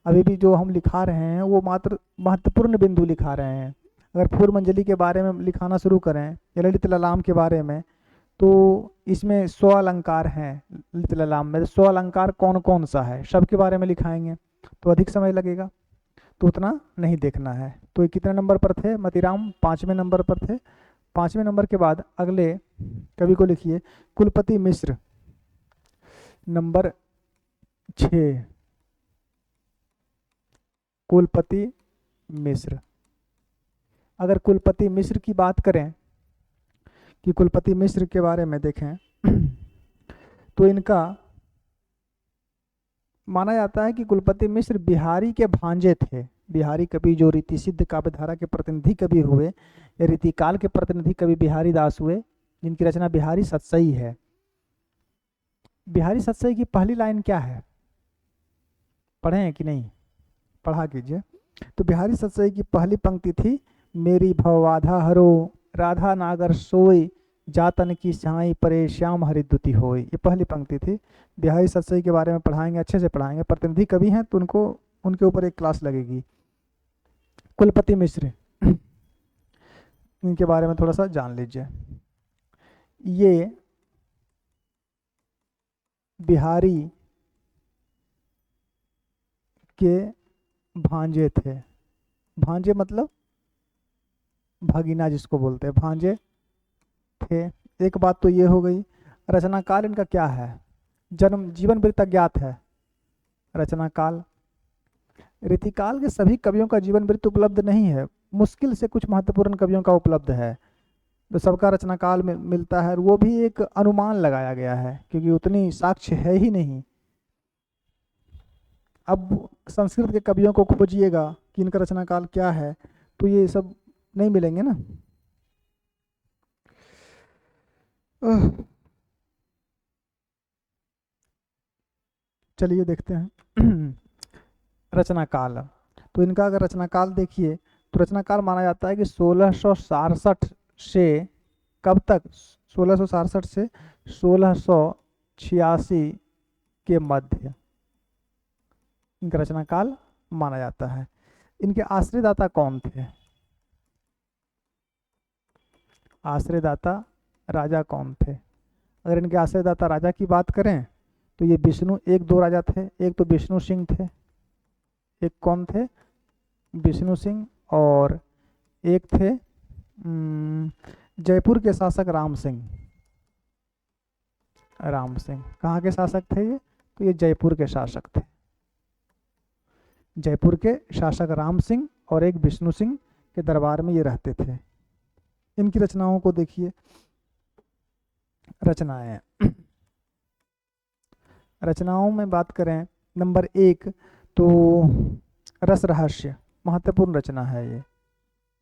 अभी भी जो हम लिखा रहे हैं वो मात्र महत्वपूर्ण बिंदु लिखा रहे हैं। अगर फूल मंजली के बारे में लिखाना शुरू करें या ललित ललाम के बारे में, तो इसमें 100 अलंकार हैं। ललित ललाम में 100 अलंकार कौन कौन सा है, सब के बारे में लिखाएंगे तो अधिक समय लगेगा, तो उतना नहीं देखना है। तो ये कितने नंबर पर थे? मतिराम 5वें नंबर पर थे। 5वें नंबर के बाद अगले कवि को लिखिए कुलपति मिश्र, नंबर 6। कुलपति मिश्र। अगर कुलपति मिश्र की बात करें कि कुलपति मिश्र के बारे में देखें तो इनका माना जाता है कि कुलपति मिश्र बिहारी के भांजे थे। बिहारी कवि जो रीति सिद्ध काव्यधारा के प्रतिनिधि कवि हुए या रीतिकाल के प्रतिनिधि कवि बिहारी दास हुए, जिनकी रचना बिहारी सतसई है। बिहारी सतसई की पहली लाइन क्या है, पढ़े हैं कि नहीं? पढ़ा कीजिए। तो बिहारी सतसई की पहली पंक्ति थी, मेरी भवबाधा हरो राधा नागर सोई जातन की साई परे श्याम हरिद्युति होई। ये पहली पंक्ति थी। बिहारी सतसई के बारे में पढ़ाएंगे, अच्छे से पढ़ाएंगे। प्रतिनिधि कवि हैं तो उनको उनके ऊपर एक क्लास लगेगी। कुलपति मिश्र, इनके बारे में थोड़ा सा जान लीजिए। ये बिहारी के भांजे थे। भांजे मतलब भगीना जिसको बोलते हैं, भांजे थे। एक बात तो ये हो गई। रचना काल इनका क्या है? जन्म जीवन वृत्त ज्ञात है। रचना काल, रीतिकाल के सभी कवियों का जीवन वृत्त उपलब्ध नहीं है, मुश्किल से कुछ महत्वपूर्ण कवियों का उपलब्ध है, तो सबका रचना काल में मिलता है। वो भी एक अनुमान लगाया गया है क्योंकि उतनी साक्ष्य है ही नहीं। अब संस्कृत के कवियों को खोजिएगा कि इनका रचना काल क्या है, तो ये सब नहीं मिलेंगे ना। चलिए देखते हैं रचना काल। तो इनका अगर रचना काल देखिए तो रचना काल माना जाता है कि 1667 से कब तक? 1667 से 1686 के मध्य इनका रचना काल माना जाता है। इनके आश्रयदाता कौन थे? आश्रयदाता राजा कौन थे? अगर इनके आश्रयदाता राजा की बात करें तो ये विष्णु, एक दो राजा थे। एक तो विष्णु सिंह थे, एक कौन थे? विष्णु सिंह, और एक थे जयपुर के शासक राम सिंह। राम सिंह कहाँ के शासक थे ये? तो ये जयपुर के शासक थे। जयपुर के शासक राम सिंह और एक विष्णु सिंह के दरबार में ये रहते थे। इनकी रचनाओं को देखिए। रचनाएं, रचनाओं में बात करें नंबर 1 तो रस रहस्य, महत्वपूर्ण रचना है ये।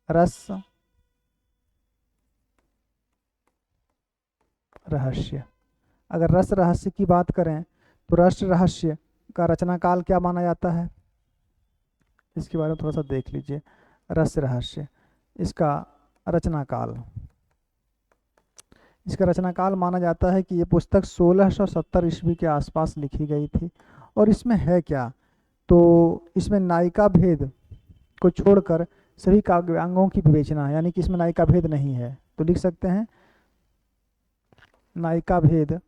रस रहस्य, अगर रस रहस्य की बात करें तो रस रहस्य का रचना काल क्या माना जाता है? इसके बारे में थोड़ा सा देख लीजिए। रस रहस्य, इसका रचना काल, इसका रचना काल माना जाता है कि ये पुस्तक 1670 ईस्वी के आसपास लिखी गई थी। और इसमें है क्या? तो इसमें नायिका भेद को छोड़कर सभी काव्यांगों की विवेचना है, यानी कि इसमें नायिका भेद नहीं है। तो लिख सकते हैं नायिका भेद,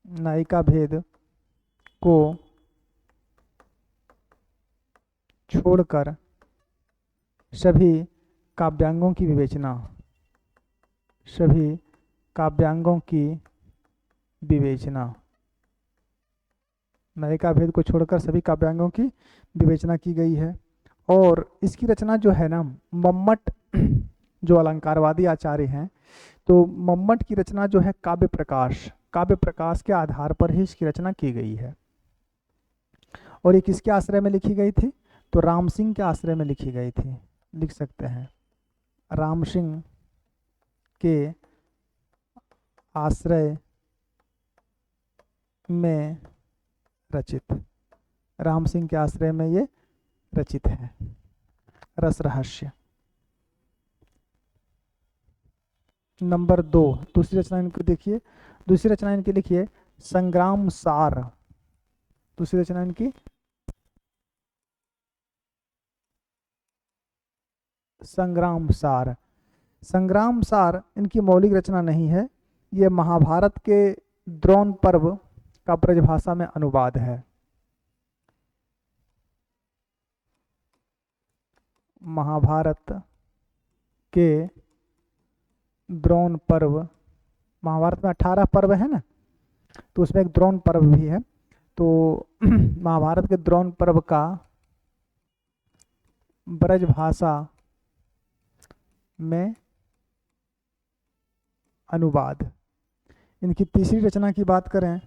नायिका भेद को छोड़कर सभी काव्यांगों की विवेचना, सभी काव्यांगों की विवेचना, नायिका भेद को छोड़कर सभी काव्यांगों की विवेचना की गई है। और इसकी रचना जो है ना, मम्मट जो अलंकारवादी आचार्य हैं, तो मम्मट की रचना जो है काव्य प्रकाश, काव्य प्रकाश के आधार पर ही इसकी रचना की गई है। और ये किसके आश्रय में लिखी गई थी? तो राम सिंह के आश्रय में लिखी गई थी। लिख सकते हैं राम सिंह के आश्रय में रचित, राम सिंह के आश्रय में ये रचित है रस रहस्य। नंबर 2, दूसरी रचना इनकी देखिए। दूसरी रचना इनकी लिखिए संग्राम सार। दूसरी रचना इनकी संग्राम सार। संग्राम सार इनकी मौलिक रचना नहीं है, ये महाभारत के द्रोण पर्व का ब्रजभाषा में अनुवाद है। महाभारत के द्रोण पर्व, महाभारत में 18 पर्व है ना, तो उसमें एक द्रोण पर्व भी है। तो महाभारत के द्रोण पर्व का ब्रजभाषा में अनुवाद। इनकी तीसरी रचना की बात करें,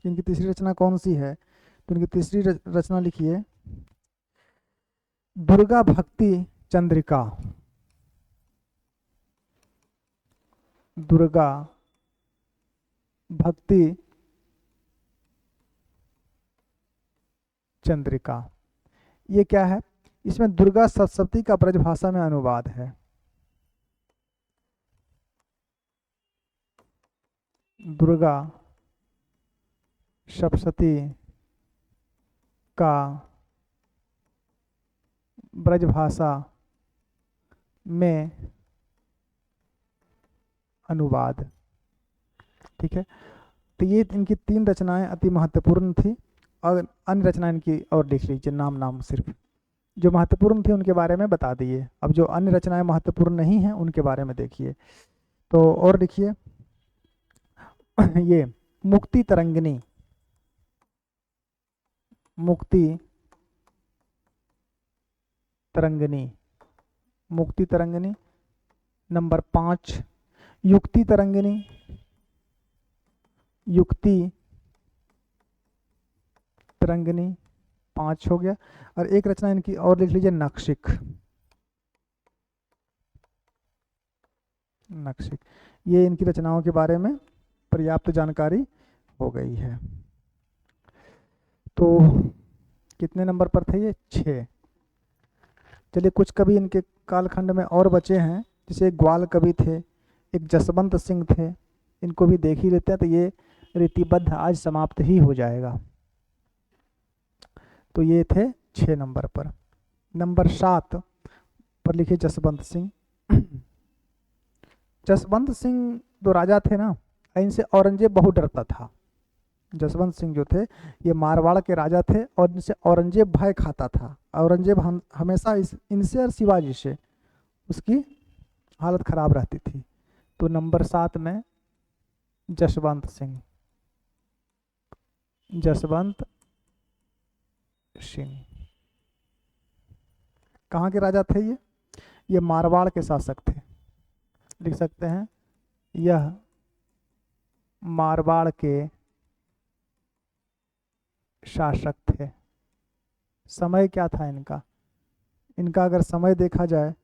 इनकी तीसरी रचना कौन सी है? तो इनकी तीसरी रचना लिखिए दुर्गा भक्ति चंद्रिका। दुर्गा भक्ति चंद्रिका, ये क्या है? इसमें दुर्गा सप्तशती का ब्रजभाषा में अनुवाद है। दुर्गा सप्तशती का ब्रजभाषा में अनुवाद। ठीक है, तो ये इनकी 3 रचनाएं अति महत्वपूर्ण थी। और अन्य रचना इनकी और लिख लीजिए, नाम नाम सिर्फ जो महत्वपूर्ण थी उनके बारे में बता दिए। अब जो अन्य रचनाएं महत्वपूर्ण नहीं हैं उनके बारे में देखिए। तो और लिखिए ये मुक्ति तरंगिनी, मुक्ति तरंगिनी, मुक्ति तरंगिनी। नंबर 5 युक्ति तरंगिनी, युक्ति तरंगिनी 5 हो गया। और एक रचना इनकी और लिख लीजिए नक्शिक। नक्शिक, ये इनकी रचनाओं के बारे में पर्याप्त जानकारी हो गई है। तो कितने नंबर पर थे ये? 6। चलिए कुछ कवि इनके कालखंड में और बचे हैं जैसे एक ग्वाल कवि थे, एक जसवंत सिंह थे, इनको भी देख ही लेते हैं, तो ये रीतिबद्ध आज समाप्त ही हो जाएगा। तो ये थे 6 नंबर पर। नंबर 7 पर लिखिए जसवंत सिंह। जसवंत सिंह जो राजा थे ना, इनसे औरंगजेब बहुत डरता था। जसवंत सिंह जो थे ये मारवाड़ के राजा थे और इनसे औरंगजेब भय खाता था। औरंगजेब हमेशा इनसे और शिवाजी से उसकी हालत खराब रहती थी। तो नंबर 7 में जसवंत सिंह, जसवंत सिंह कहाँ के राजा थे ये मारवाड़ के शासक थे। लिख सकते हैं यह मारवाड़ के शासक थे। समय क्या था इनका, इनका अगर समय देखा जाए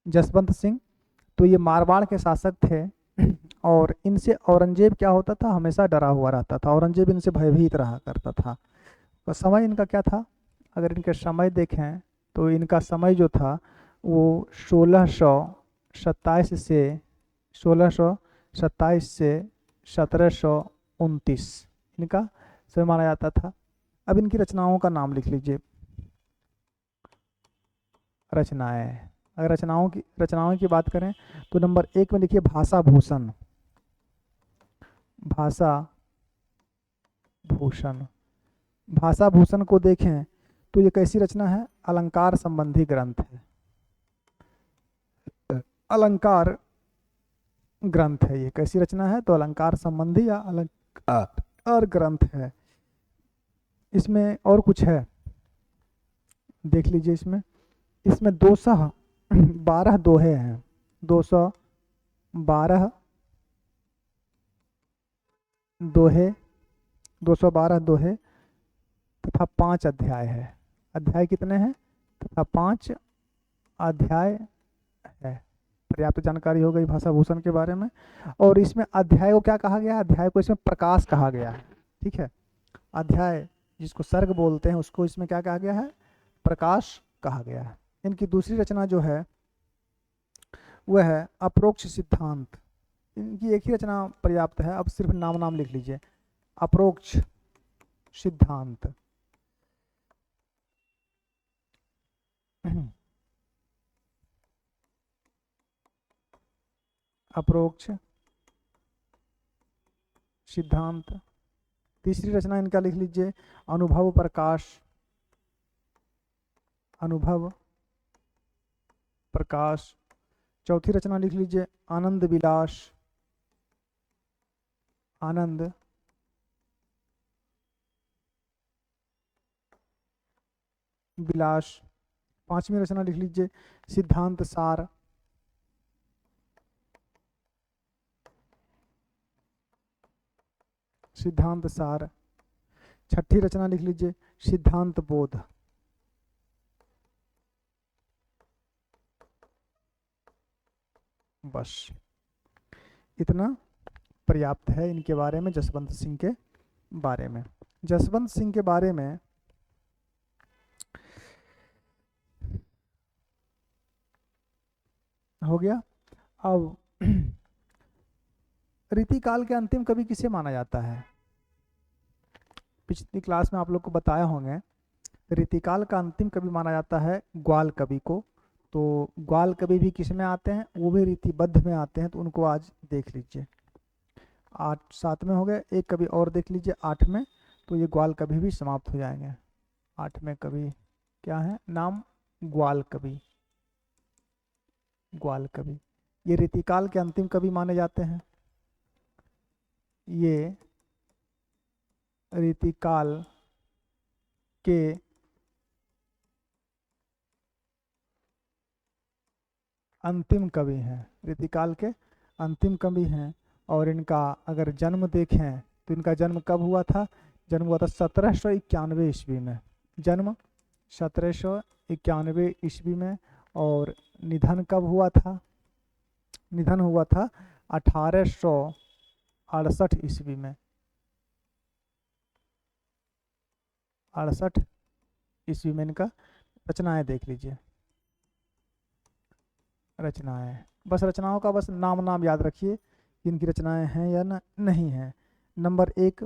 जसवंत सिंह, तो ये मारवाड़ के शासक थे और इनसे औरंगजेब क्या होता था, हमेशा डरा हुआ रहता था। औरंगजेब इनसे भयभीत रहा करता था। तो समय इनका क्या था, अगर इनके समय देखें तो इनका समय जो था वो 1627 से 1627 से 1729 इनका समय माना जाता था। अब इनकी रचनाओं का नाम लिख लीजिए। रचनाएं, अगर रचनाओं की बात करें तो नंबर 1 में लिखिए भाषा भूषण। भाषा भूषण, भाषा भूषण को देखें तो ये कैसी रचना है, अलंकार संबंधी ग्रंथ है। अलंकार ग्रंथ है ये, कैसी रचना है, तो अलंकार संबंधी या अलंकार ग्रंथ है। इसमें और कुछ है, देख लीजिए। इसमें इसमें 212 दोहे हैं, 212 दोहे, 212 दोहे तथा 5 अध्याय है। अध्याय कितने हैं, तथा 5 अध्याय है। पर्याप्त जानकारी हो गई भाषा भूषण के बारे में। और इसमें अध्याय को क्या कहा गया है, अध्याय को इसमें प्रकाश कहा गया है। ठीक है, अध्याय जिसको सर्ग बोलते हैं उसको इसमें क्या कहा गया है, प्रकाश कहा गया है। इनकी दूसरी रचना जो है वह है अप्रोक्ष सिद्धांत। इनकी एक ही रचना पर्याप्त है, अब सिर्फ नाम नाम लिख लीजिए। अप्रोक्ष सिद्धांत। अप्रोक्ष सिद्धांत। तीसरी रचना इनका लिख लीजिए अनुभव प्रकाश। अनुभव प्रकाश। चौथी रचना लिख लीजिए आनंद विलास। आनंद विलास। पांचवी रचना लिख लीजिए सिद्धांत सार। सिद्धांत सार। छठी रचना लिख लीजिए सिद्धांत बोध। बस इतना पर्याप्त है इनके बारे में, जसवंत सिंह के बारे में। जसवंत सिंह के बारे में हो गया। अब रीतिकाल के अंतिम कवि किसे माना जाता है, पिछली क्लास में आप लोग को बताया होंगे। रीतिकाल का अंतिम कवि माना जाता है ग्वाल कवि को। तो ग्वाल कवि भी किस में आते हैं, वो भी रीतिबद्ध में आते हैं, तो उनको आज देख लीजिए। 7 में हो गए, एक कवि और देख लीजिए 8 में, तो ये ग्वाल कवि भी समाप्त हो जाएंगे। 8 में कवि क्या है, नाम ग्वाल कवि। ग्वाल कवि ये रीतिकाल के अंतिम कवि माने जाते हैं। ये रीतिकाल के अंतिम कवि हैं, रीतिकाल के अंतिम कवि हैं। और इनका अगर जन्म देखें तो इनका जन्म कब हुआ था? जन्म हुआ था 1791 ईस्वी में। जन्म 1791 ईस्वी में। और निधन कब हुआ था? निधन हुआ था 1868 ईस्वी में। 68 ईस्वी में इनका रचनाएं देख लीजिए। रचनाएं, बस रचनाओं का बस नाम याद रखिए कि इनकी रचनाएं हैं या नहीं हैं। नंबर 1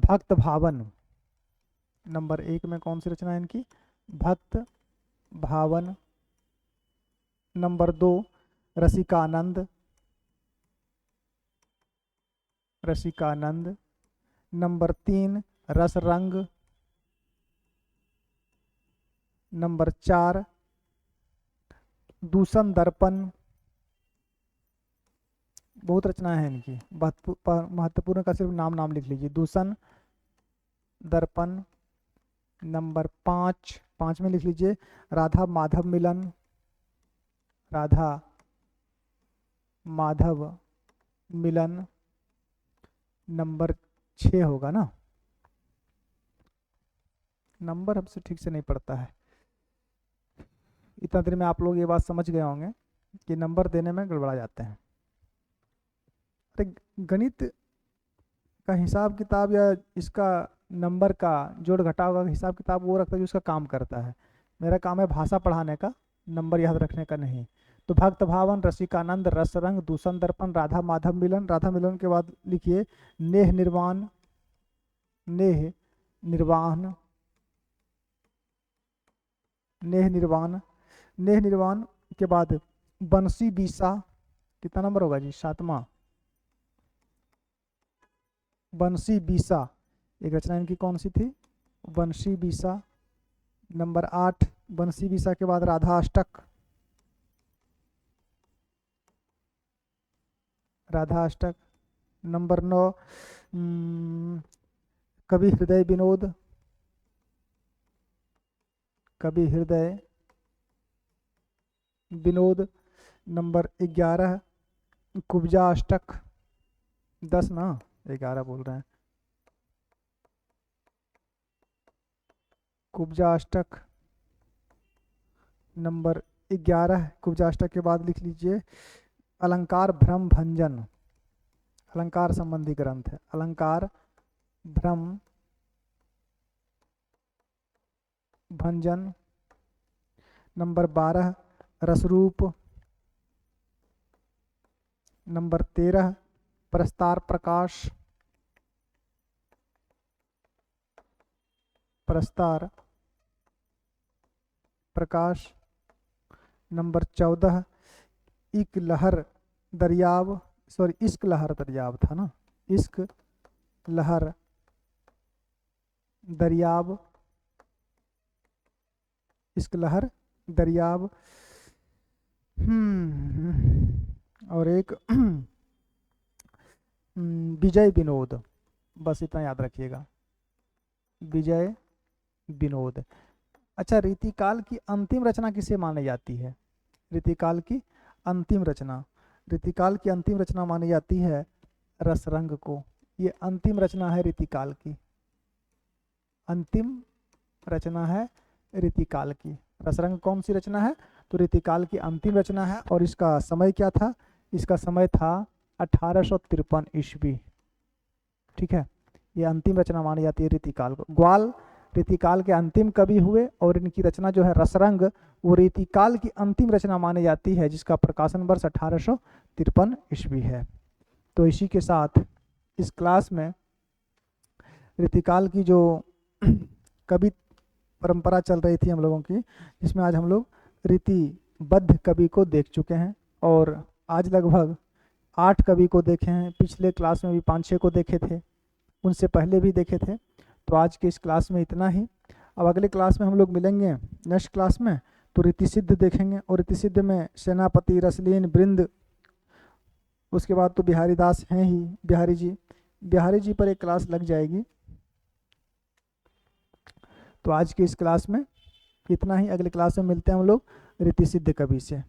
भक्त भावन। नंबर 1 में कौन सी रचना है इनकी? Bhakt Bhavan. Number 2 Rasikanand. Rasikanand. Number 3 Rasrang. Number 4 Dushan दर्पण। बहुत रचनाएं हैं इनकी, महत्वपूर्ण का सिर्फ नाम लिख लीजिए। दूषण दर्पण। नंबर 5 में लिख लीजिए राधा माधव मिलन। राधा माधव मिलन। नंबर 6 होगा ना, नंबर हमसे ठीक से नहीं पड़ता है। इतना देर में आप लोग ये बात समझ गए होंगे कि नंबर देने में गड़बड़ा जाते हैं। अरे गणित का हिसाब किताब या इसका नंबर का जोड़ घटाव का हिसाब किताब वो रखता है जो उसका काम करता है। मेरा काम है भाषा पढ़ाने का, नंबर याद रखने का नहीं। तो भक्त भावन, रसिकानंद, रसरंग, दूषण दर्पण, राधा माधव मिलन। राधा मिलन के बाद लिखिए नेह निर्वाण। नेह निर्वाण। नेह निर्वाण। नेह निर्वाण के बाद बंसी बीसा। कितना नंबर होगा जी? 7वां। बंसी बीसा एक रचना इनकी कौन सी थी? बंसी बीसा। नंबर 8 बंसी बीसा के बाद राधा अष्टक। राधा अष्टक। नंबर 9 कवि हृदय विनोद। कवि हृदय विनोद। नंबर 11 कुब्जा अष्टक। 10 ना, 11 बोल रहे हैं। कुब्जा अष्टक। नंबर 11 कुब्जा अष्टक के बाद लिख लीजिए अलंकार भ्रम भंजन। अलंकार संबंधी ग्रंथ है। अलंकार भ्रम भंजन। नंबर 12 रसरूप। नंबर 13 प्रस्तार प्रकाश। प्रस्तार प्रकाश। नंबर 14 इक लहर दरियाव। सॉरी, इश्क लहर दरियाव था ना, इश्क लहर दरियाव। इश्क लहर दरियाव। और एक विजय विनोद। बस इतना याद रखिएगा, विजय विनोद। अच्छा, रीतिकाल की अंतिम रचना किसे मानी जाती है? रीतिकाल की अंतिम रचना, रीतिकाल की अंतिम रचना मानी जाती है रसरंग को। ये अंतिम रचना है रीतिकाल की। अंतिम रचना है रीतिकाल की। रसरंग कौन सी रचना है? तो रीतिकाल की अंतिम रचना है। और इसका समय क्या था? इसका समय था 1853 ईस्वी। ठीक है, ये अंतिम रचना मानी जाती है रीतिकाल को। ग्वाल रीतिकाल के अंतिम कवि हुए और इनकी रचना जो है रसरंग, वो रीतिकाल की अंतिम रचना मानी जाती है, जिसका प्रकाशन वर्ष 1853 ईस्वी है। तो इसी के साथ इस क्लास में रीतिकाल की जो कवि परंपरा चल रही थी हम लोगों की, जिसमें आज हम लोग रीतिबद्ध कवि को देख चुके हैं। और आज लगभग 8 कवि को देखे हैं। पिछले क्लास में भी 5-6 को देखे थे, उनसे पहले भी देखे थे। तो आज के इस क्लास में इतना ही। अब अगले क्लास में हम लोग मिलेंगे नेक्स्ट क्लास में, तो रीतिसिद्ध देखेंगे। और रीतिसिद्ध में सेनापति, रसलीन, बृंद, उसके बाद तो बिहारी दास हैं ही, बिहारी जी पर एक क्लास लग जाएगी। तो आज के इस क्लास में इतना ही। अगले क्लास में मिलते हैं हम लोग रीतिसिद्ध कवि से।